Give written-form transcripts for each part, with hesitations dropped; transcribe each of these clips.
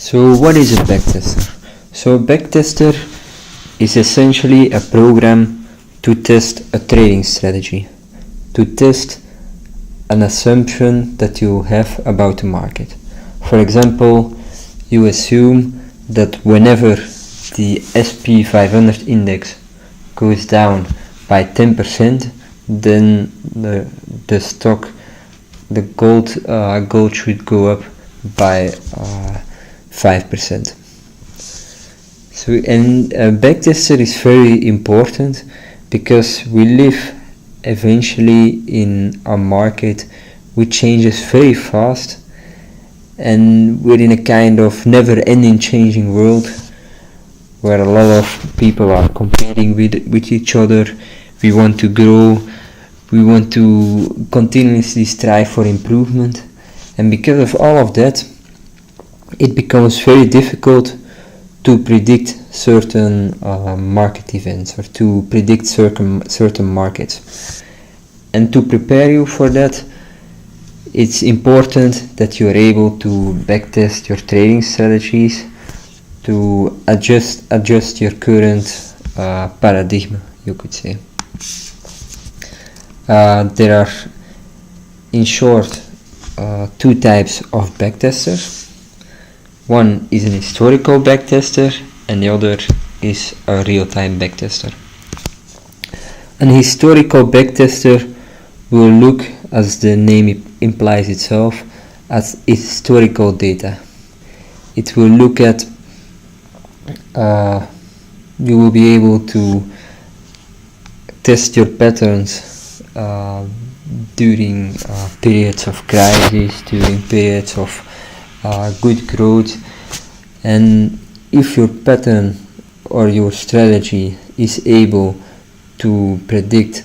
So what is a backtester? So a backtester is essentially a program to test a trading strategy, to test an assumption that you have about the market. For example, you assume that whenever the SP 500 index goes down by 10%, then the stock, the gold should go up by 5%. So, and backtester is very important because we live eventually in a market which changes very fast, and we're in a kind of never-ending changing world where a lot of people are competing with each other. We want to grow, we want to continuously strive for improvement, and because of all of that, it becomes very difficult to predict certain market events or to predict certain markets. And to prepare you for that, it's important that you are able to backtest your trading strategies to adjust your current paradigm, you could say. There are, in short, two types of backtesters. One is an historical backtester and the other is a real-time backtester. An historical backtester will look, as the name implies itself, at historical data. It will look at, you will be able to test your patterns during periods of crisis, during periods of good growth, and if your pattern or your strategy is able to predict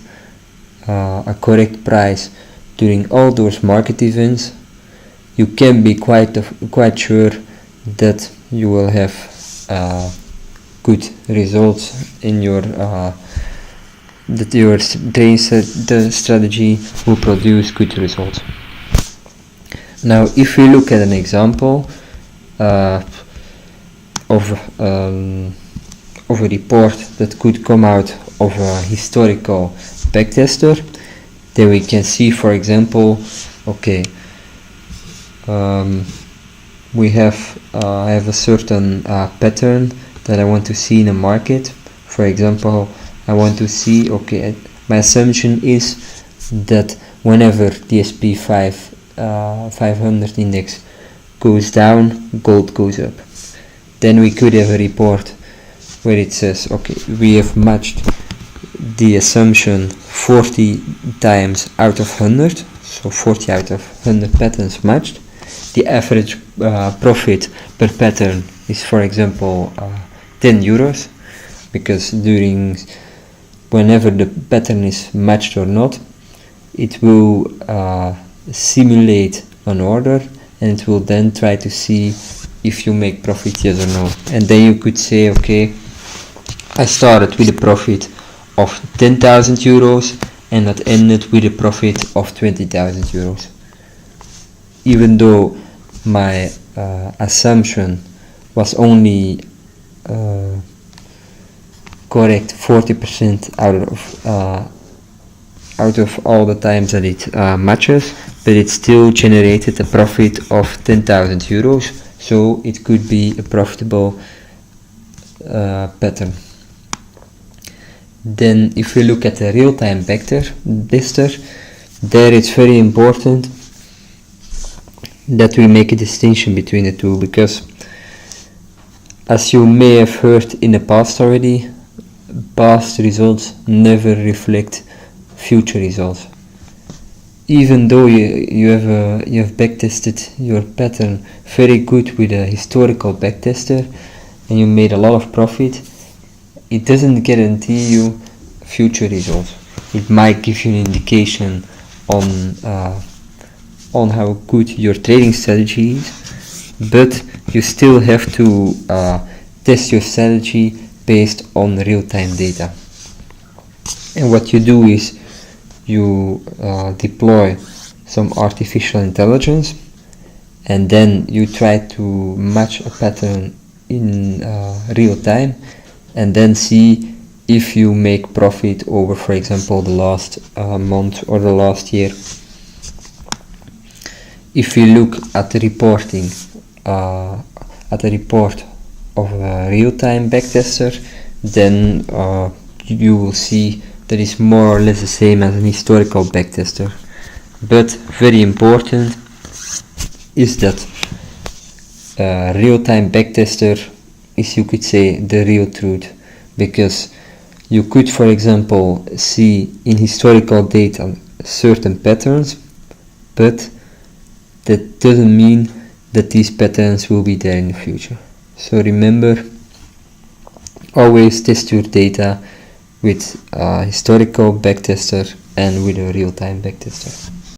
a correct price during all those market events, you can be quite sure that you will have good results in your that your trading strategy will produce good results. Now, if we look at an example of a report that could come out of a historical backtester, then we can see, for example, okay, we have I have a certain pattern that I want to see in a market. For example, I want to see, okay, my assumption is that whenever the SP 500 index goes down, gold goes up. Then we could have a report where it says, okay, we have matched the assumption 40 times out of 100, so 40 out of 100 patterns matched. The average profit per pattern is, for example, 10 euros, because whenever the pattern is matched or not, it will simulate an order, and it will then try to see if you make profit, yes or no. And then you could say, okay, I started with a profit of 10,000 euros and that ended with a profit of 20,000 euros. Even though my assumption was only correct 40% out of all the times that it matches, but it still generated a profit of 10,000 euros, so it could be a profitable pattern. Then if we look at the real-time backtester, there it's very important that we make a distinction between the two, because as you may have heard in the past already, past results never reflect future results. Even though you have backtested your pattern very good with a historical backtester and you made a lot of profit, it doesn't guarantee you future results. It might give you an indication on how good your trading strategy is, but you still have to test your strategy based on real-time data. And what you do is you deploy some artificial intelligence, and then you try to match a pattern in real time, and then see if you make profit over, for example, the last month or the last year. If you look at the reporting, at the report of a real-time backtester, then you will see that it's more or less the same as an historical backtester. But very important is that real-time backtester is, you could say, the real truth, because you could, for example, see in historical data certain patterns, but that doesn't mean that these patterns will be there in the future. So remember, always test your data with a historical backtester and with a real-time backtester.